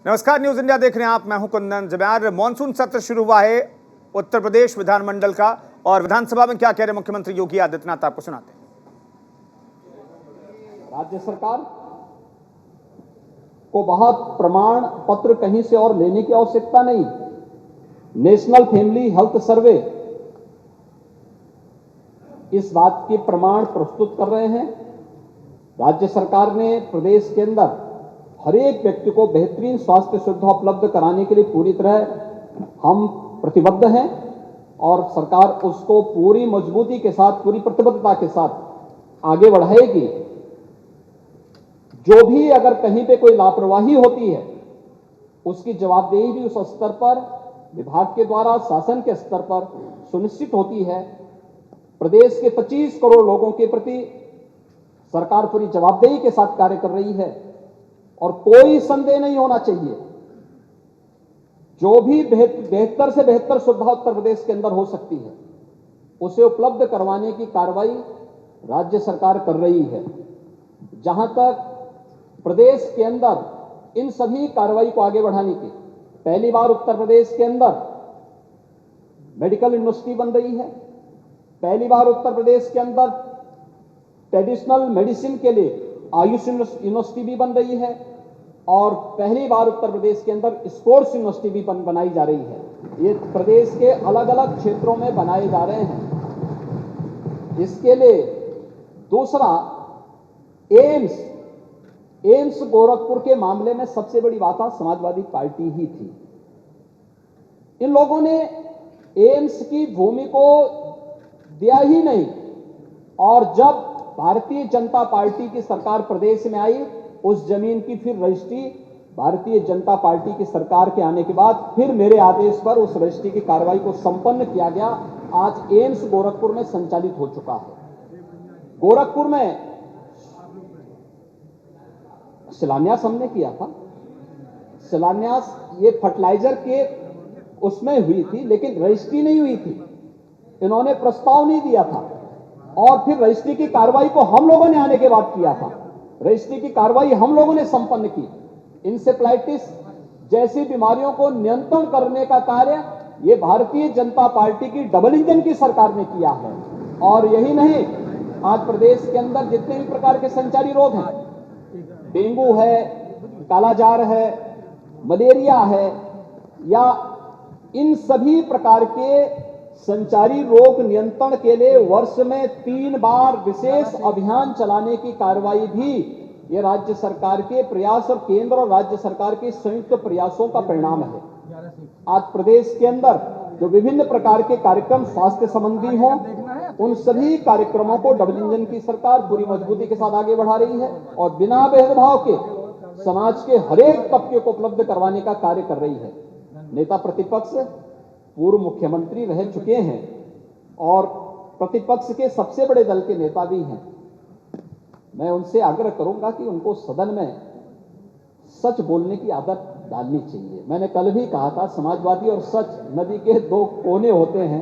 नमस्कार, news India देख रहे हैं आप। मैं हूं कुंदन जब्यार। मॉनसून सत्र शुरू हुआ है उत्तर प्रदेश विधानमंडल का, और विधानसभा में क्या कह रहे मुख्यमंत्री योगी आदित्यनाथ आपको सुनाते हैं। राज्य सरकार को बहुत प्रमाण पत्र कहीं से और लेने की आवश्यकता नहीं। नेशनल फैमिली हेल्थ सर्वे इस बात के प्रमाण प्रस्तुत कर रहे हैं। राज्य सरकार ने प्रदेश के अंदर हर एक व्यक्ति को बेहतरीन स्वास्थ्य सुविधा उपलब्ध कराने के लिए पूरी तरह हम प्रतिबद्ध हैं, और सरकार उसको पूरी मजबूती के साथ, पूरी प्रतिबद्धता के साथ आगे बढ़ाएगी। जो भी अगर कहीं पे कोई लापरवाही होती है, उसकी जवाबदेही भी उस स्तर पर विभाग के द्वारा, शासन के स्तर पर सुनिश्चित होती है। प्रदेश के 25 करोड़ लोगों के प्रति सरकार पूरी जवाबदेही के साथ कार्य कर रही है, और कोई संदेह नहीं होना चाहिए, जो भी बेहतर से बेहतर सुविधा उत्तर प्रदेश के अंदर हो सकती है, उसे उपलब्ध करवाने की कार्रवाई राज्य सरकार कर रही है। जहां तक प्रदेश के अंदर इन सभी कार्रवाई को आगे बढ़ाने की, पहली बार उत्तर प्रदेश के अंदर मेडिकल यूनिवर्सिटी बन रही है। पहली बार उत्तर प्रदेश के अंदर ट्रेडिशनल मेडिसिन के लिए आयुष यूनिवर्सिटी भी बन रही है, और पहली बार उत्तर प्रदेश के अंदर स्पोर्ट्स यूनिवर्सिटी भी बनाई जा रही है। ये प्रदेश के अलग अलग क्षेत्रों में बनाए जा रहे हैं। इसके लिए दूसरा, एम्स गोरखपुर के मामले में सबसे बड़ी बात समाजवादी पार्टी ही थी। इन लोगों ने एम्स की भूमि को दिया ही नहीं, और जब भारतीय जनता पार्टी की सरकार प्रदेश में आई, उस जमीन की फिर रजिस्ट्री भारतीय जनता पार्टी की सरकार के आने के बाद फिर मेरे आदेश पर उस रजिस्ट्री की कार्रवाई को संपन्न किया गया। आज एम्स गोरखपुर में संचालित हो चुका है। गोरखपुर में शिलान्यास हमने किया था। शिलान्यास ये फर्टिलाइजर के उसमें हुई थी, लेकिन रजिस्ट्री नहीं हुई थी। इन्होंने प्रस्ताव नहीं दिया था, और फिर रजिस्ट्री की कार्रवाई को हम लोगों ने आने के बाद किया था। रजिस्ट्री की कार्रवाई हम लोगों ने संपन्न की। इंसेफ्लाइटिस जैसी बीमारियों को नियंत्रण करने का कार्य ये भारतीय जनता पार्टी की डबल इंजन की सरकार ने किया है। और यही नहीं, आज प्रदेश के अंदर जितने भी प्रकार के संचारी रोग हैं, डेंगू है, कालाजार है, मलेरिया है, या इन सभी प्रकार के संचारी रोग नियंत्रण के लिए वर्ष में 3 बार विशेष अभियान चलाने की कार्रवाई भी ये राज्य सरकार के प्रयास और केंद्र और राज्य सरकार के संयुक्त प्रयासों का परिणाम है। आज प्रदेश के अंदर जो विभिन्न प्रकार के कार्यक्रम स्वास्थ्य संबंधी हों, उन सभी कार्यक्रमों को डबल इंजन की सरकार पूरी मजबूती के साथ आगे बढ़ा रही है, और बिना भेदभाव के समाज के हर एक तबके को उपलब्ध करवाने का कार्य कर रही है। नेता प्रतिपक्ष पूर्व मुख्यमंत्री रह चुके हैं, और प्रतिपक्ष के सबसे बड़े दल के नेता भी हैं। मैं उनसे आग्रह करूंगा कि उनको सदन में सच बोलने की आदत डालनी चाहिए। मैंने कल भी कहा था, समाजवादी और सच नदी के 2 कोने होते हैं,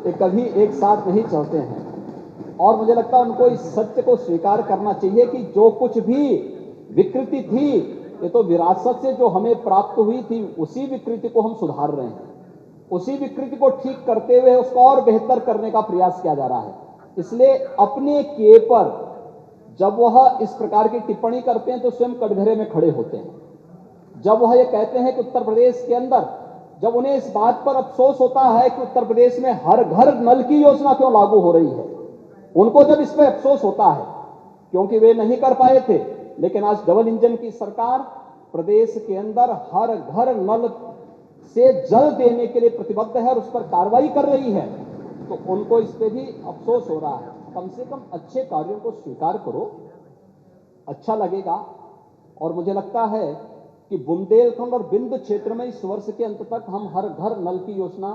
ये कभी एक साथ नहीं चलते हैं। और मुझे लगता है उनको इस सत्य को स्वीकार करना चाहिए कि जो कुछ भी विकृति थी, ये तो विरासत से जो हमें प्राप्त हुई थी, उसी विकृति को हम सुधार रहे हैं। उसी विकृति को ठीक करते हुए उसको और बेहतर करने का प्रयास किया जा रहा है। इसलिए अपने के पर जब वह इस प्रकार की टिप्पणी करते हैं तो स्वयं कटघरे में खड़े होते हैं। जब वह ये कहते हैं कि उत्तर प्रदेश के अंदर, जब उन्हें इस बात पर अफसोस होता है कि उत्तर प्रदेश में हर घर नल की योजना क्यों लागू हो रही है, उनको जब इस पर अफसोस होता है, क्योंकि वे नहीं कर पाए थे, लेकिन आज डबल इंजन की सरकार प्रदेश के अंदर हर घर नल से जल देने के लिए प्रतिबद्ध है और उस पर कार्रवाई कर रही है, तो उनको इस पे भी अफसोस हो रहा है। कम से कम अच्छे कार्यों को स्वीकार करो, अच्छा लगेगा। और मुझे लगता है कि बुंदेलखंड और बिंद क्षेत्र में इस वर्ष के अंत तक हम हर घर नल की योजना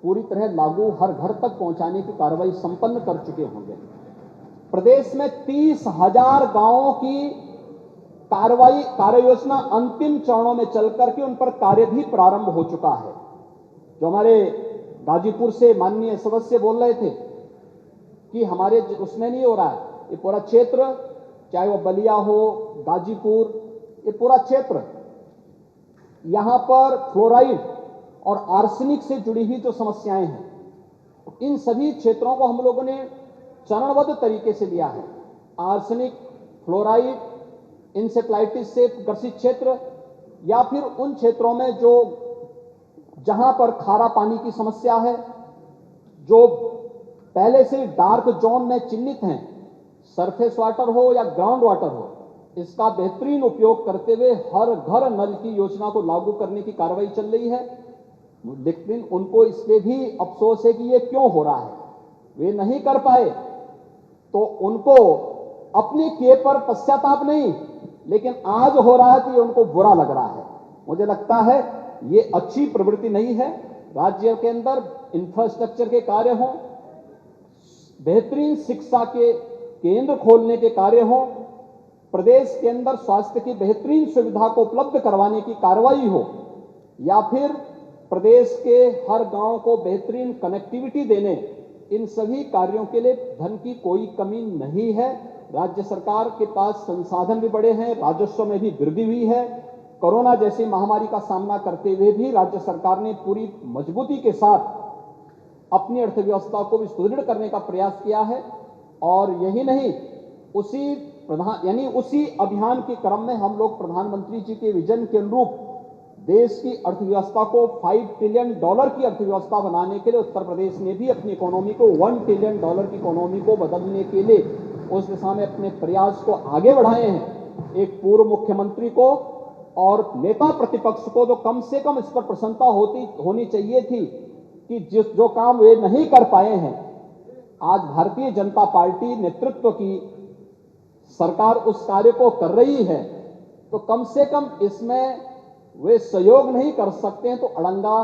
पूरी तरह लागू, हर घर तक पहुंचाने की कार्रवाई संपन्न कर चुके होंगे। प्रदेश में 30,000 गांवों की कार्य योजना अंतिम चरणों में चल करके उन पर कार्य भी प्रारंभ हो चुका है। जो हमारे गाजीपुर से माननीय सदस्य बोल रहे थे कि हमारे उसमें नहीं हो रहा है, ये पूरा क्षेत्र, चाहे वो बलिया हो, गाजीपुर, ये पूरा क्षेत्र यहां पर फ्लोराइड और आर्सेनिक से जुड़ी हुई जो समस्याएं हैं, इन सभी क्षेत्रों को हम लोगों ने चरणबद्ध तरीके से लिया है। आर्सेनिक, फ्लोराइड, इंसेफ्लाइटिस से ग्रसित क्षेत्र या फिर उन क्षेत्रों में जो जहां पर खारा पानी की समस्या है, जो पहले से डार्क जोन में चिन्हित हैं, सरफेस वाटर हो या ग्राउंड वाटर हो, इसका बेहतरीन उपयोग करते हुए हर घर नल की योजना को लागू करने की कार्रवाई चल रही है। लेकिन उनको इसलिए भी अफसोस है कि ये क्यों हो रहा है, वे नहीं कर पाए, तो उनको अपने किए पर पश्चाताप नहीं, लेकिन आज हो रहा है तो ये उनको बुरा लग रहा है। मुझे लगता है ये अच्छी प्रवृत्ति नहीं है। राज्य के अंदर इंफ्रास्ट्रक्चर के कार्य हों, बेहतरीन शिक्षा के केंद्र खोलने के कार्य हों, प्रदेश के अंदर स्वास्थ्य की बेहतरीन सुविधा को उपलब्ध करवाने की कार्रवाई हो, या फिर प्रदेश के हर गांव को बेहतरीन कनेक्टिविटी देने, इन सभी कार्यों के लिए धन की कोई कमी नहीं है। राज्य सरकार के पास संसाधन भी बड़े हैं, राजस्व में भी वृद्धि हुई है। कोरोना जैसी महामारी का सामना करते हुए भी राज्य सरकार ने पूरी मजबूती के साथ अपनी अर्थव्यवस्था को भी सुदृढ़ करने का प्रयास किया है। और यही नहीं, उसी अभियान के क्रम में हम लोग प्रधानमंत्री जी के विजन के अनुरूप देश की अर्थव्यवस्था को $5 ट्रिलियन की अर्थव्यवस्था बनाने के लिए उत्तर प्रदेश ने भी अपनी इकोनॉमी को $1 ट्रिलियन की इकोनॉमी को बदलने के लिए उस दिशा में अपने प्रयास को आगे बढ़ाए हैं। एक पूर्व मुख्यमंत्री को और नेता प्रतिपक्ष को तो कम से कम इस पर प्रसन्नता होनी चाहिए थी कि जो काम वे नहीं कर पाए हैं, आज भारतीय जनता पार्टी नेतृत्व की सरकार उस कार्य को कर रही है, तो कम से कम इसमें वे सहयोग नहीं कर सकते हैं तो अड़ंगा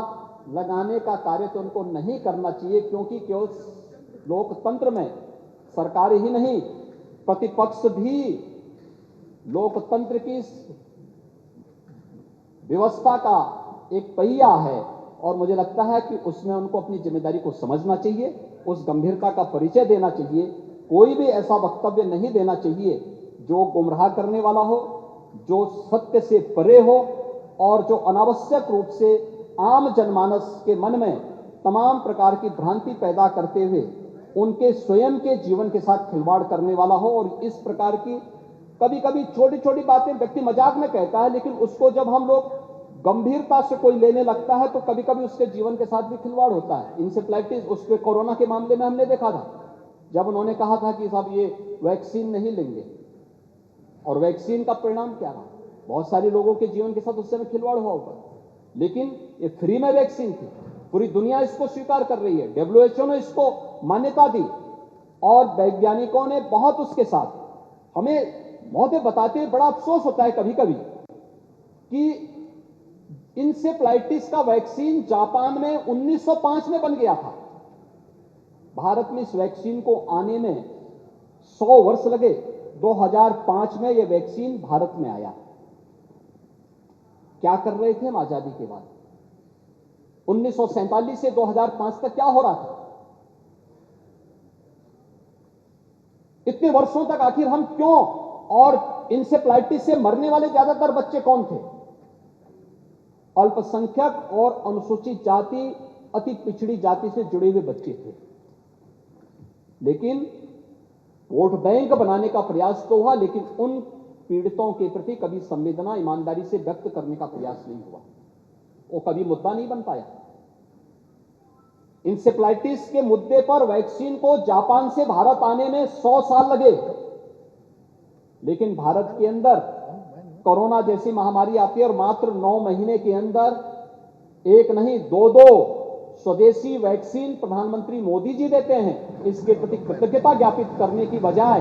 लगाने का कार्य तो उनको नहीं करना चाहिए, क्योंकि केवल लोकतंत्र में सरकार ही नहीं, प्रतिपक्ष भी लोकतंत्र की व्यवस्था का एक पहिया है। और मुझे लगता है कि उसमें उनको अपनी जिम्मेदारी को समझना चाहिए, उस गंभीरता का परिचय देना चाहिए। कोई भी ऐसा वक्तव्य नहीं देना चाहिए जो गुमराह करने वाला हो, जो सत्य से परे हो और जो अनावश्यक रूप से आम जनमानस के मन में तमाम प्रकार की भ्रांति पैदा करते हुए उनके स्वयं के जीवन के साथ खिलवाड़ करने वाला हो। और इस प्रकार की कभी कभी छोटी छोटी बातें व्यक्ति मजाक में कहता है, लेकिन उसको जब हम लोग गंभीरता से कोई लेने लगता है तो कभी कभी उसके जीवन के साथ भी खिलवाड़ होता है। इंसेफ्लाइटिस, उसके कोरोना के मामले में हमने देखा था, जब उन्होंने कहा था कि साहब ये वैक्सीन नहीं लेंगे, और वैक्सीन का परिणाम क्या रहा, बहुत सारे लोगों के जीवन के साथ उस समय खिलवाड़ हुआ होगा। लेकिन ये फ्री में वैक्सीन थी, पूरी दुनिया इसको स्वीकार कर रही है, WHO ने इसको मान्यता दी और वैज्ञानिकों ने बहुत उसके साथ हमें मौतें बताते हुए बड़ा अफसोस होता है कभी कभी कि इंसेफ्लाइटिस का वैक्सीन जापान में 1905 में बन गया था। भारत में इस वैक्सीन को आने में 100 वर्ष लगे। 2005 में यह वैक्सीन भारत में आया। क्या कर रहे थे हम आजादी के बाद? 1947 से 2005 तक क्या हो रहा था? इतने वर्षों तक आखिर हम क्यों, और इंसेफ्लाइटिस से मरने वाले ज्यादातर बच्चे कौन थे? अल्पसंख्यक और अनुसूचित जाति, अति पिछड़ी जाति से जुड़े हुए बच्चे थे। लेकिन वोट बैंक बनाने का प्रयास तो हुआ, लेकिन उन पीड़ितों के प्रति कभी संवेदना ईमानदारी से व्यक्त करने का प्रयास नहीं हुआ, वो कभी मुद्दा नहीं बन पाया। इंसेफ्लाइटिस के मुद्दे पर वैक्सीन को जापान से भारत आने में 100 साल लगे, लेकिन भारत के अंदर कोरोना जैसी महामारी आती है और मात्र 9 महीने के अंदर एक नहीं 2 स्वदेशी वैक्सीन प्रधानमंत्री मोदी जी देते हैं। इसके प्रति कृतज्ञता ज्ञापित करने की बजाय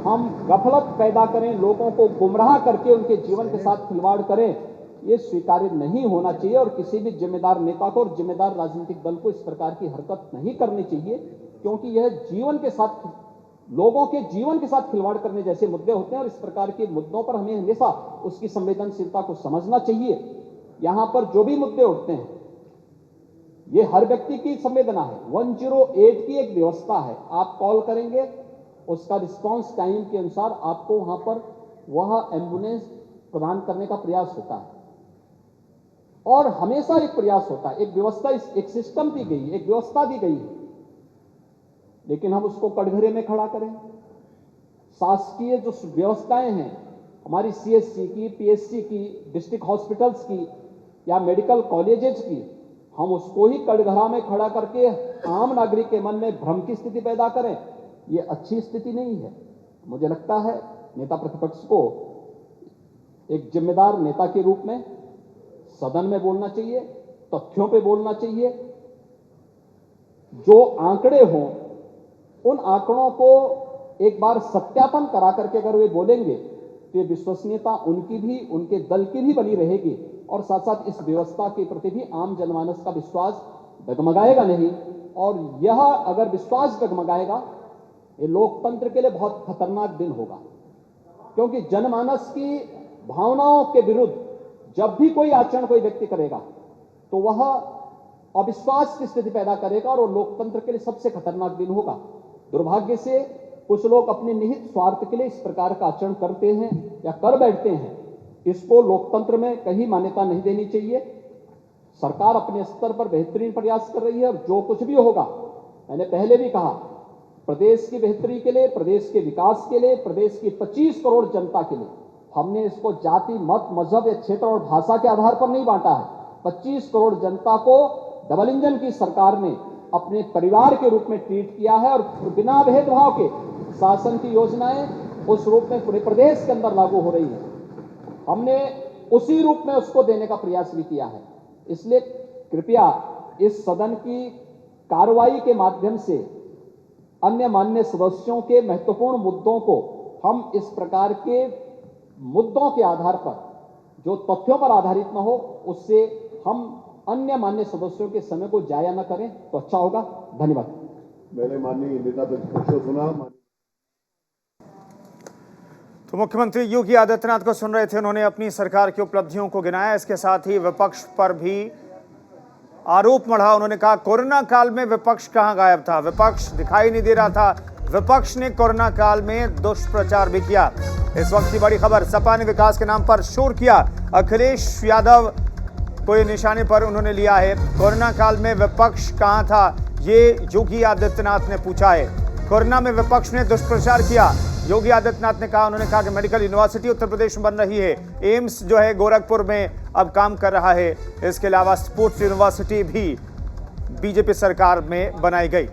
हम गफलत पैदा करें, लोगों को गुमराह करके उनके जीवन के साथ खिलवाड़ करें, ये स्वीकार्य नहीं होना चाहिए। और किसी भी जिम्मेदार नेता को और जिम्मेदार राजनीतिक दल को इस प्रकार की हरकत नहीं करनी चाहिए, क्योंकि यह जीवन के साथ, लोगों के जीवन के साथ खिलवाड़ करने जैसे मुद्दे होते हैं। और इस प्रकार के मुद्दों पर हमें हमेशा उसकी संवेदनशीलता को समझना चाहिए। यहां पर जो भी मुद्दे उठते हैं, ये हर व्यक्ति की संवेदना है। 108 की एक व्यवस्था है, आप कॉल करेंगे, उसका रिस्पांस टाइम के अनुसार आपको वहां पर वह एम्बुलेंस प्रदान करने का प्रयास होता है। और हमेशा एक प्रयास होता है, एक व्यवस्था, एक सिस्टम दी गई, एक व्यवस्था दी गई है, लेकिन हम उसको कटघरे में खड़ा करें। शासकीय जो व्यवस्थाएं हैं हमारी सीएचसी की, पीएचसी की, डिस्ट्रिक्ट हॉस्पिटल्स की या मेडिकल कॉलेजेस की, हम उसको ही कटघरा में खड़ा करके आम नागरिक के मन में भ्रम की स्थिति पैदा करें, ये अच्छी स्थिति नहीं है। मुझे लगता है नेता प्रतिपक्ष को एक जिम्मेदार नेता के रूप में सदन में बोलना चाहिए, तथ्यों पे बोलना चाहिए, जो आंकड़े हों उन आंकड़ों को एक बार सत्यापन करा करके अगर वे बोलेंगे तो ये विश्वसनीयता उनकी भी, उनके दल की भी बनी रहेगी और साथ साथ इस व्यवस्था के प्रति भी आम जनमानस का विश्वास डगमगाएगा नहीं। और यह अगर विश्वास डगमगाएगा ये लोकतंत्र के लिए बहुत खतरनाक दिन होगा, क्योंकि जनमानस की भावनाओं के विरुद्ध जब भी कोई आचरण कोई व्यक्ति करेगा तो वह अविश्वास की स्थिति पैदा करेगा और वो लोकतंत्र के लिए सबसे खतरनाक दिन होगा। दुर्भाग्य से कुछ लोग अपने निहित स्वार्थ के लिए इस प्रकार का आचरण करते हैं या कर बैठते हैं, इसको लोकतंत्र में कहीं मान्यता नहीं देनी चाहिए। सरकार अपने स्तर पर बेहतरीन प्रयास कर रही है और जो कुछ भी होगा, मैंने पहले भी कहा, प्रदेश की बेहतरी के लिए, प्रदेश के विकास के लिए, प्रदेश की 25 करोड़ जनता के लिए हमने इसको जाति, मत, मजहब या क्षेत्र और भाषा के आधार पर नहीं बांटा है। 25 करोड़ जनता को डबल इंजन की सरकार ने अपने परिवार के रूप में ट्रीट किया है और बिना भेदभाव के शासन की योजनाएं उस रूप में पूरे प्रदेश के अंदर लागू हो रही है। हमने उसी रूप में उसको देने का प्रयास भी किया है। इसलिए कृपया इस सदन की कार्रवाई के माध्यम से अन्य माननीय सदस्यों के महत्वपूर्ण मुद्दों को हम इस प्रकार के मुद्दों के आधार पर जो तथ्यों पर आधारित न हो, उससे हम अन्य माननीय सदस्यों के समय को जाया न करें तो अच्छा होगा। धन्यवाद। मैंने माननीय नेता प्रतिपक्ष को सुना। तो मुख्यमंत्री योगी आदित्यनाथ को सुन रहे थे, उन्होंने अपनी सरकार की उपलब्धियों को गिनाया। इसके साथ ही विपक्ष पर भी आरोप मढ़ा। उन्होंने कहा कोरोना काल में विपक्ष कहां गायब था, विपक्ष दिखाई नहीं दे रहा था। विपक्ष ने कोरोना काल में दुष्प्रचार भी किया। इस वक्त की बड़ी खबर, सपा ने विकास के नाम पर शोर किया। अखिलेश यादव को ये निशाने पर उन्होंने लिया है। कोरोना काल में विपक्ष कहां था, ये योगी आदित्यनाथ ने पूछा है। कोरोना में विपक्ष ने दुष्प्रचार किया, योगी आदित्यनाथ ने कहा। उन्होंने कहा कि मेडिकल यूनिवर्सिटी उत्तर प्रदेश में बन रही है, एम्स जो है गोरखपुर में अब काम कर रहा है। इसके अलावा स्पोर्ट्स यूनिवर्सिटी भी बीजेपी सरकार में बनाई गई।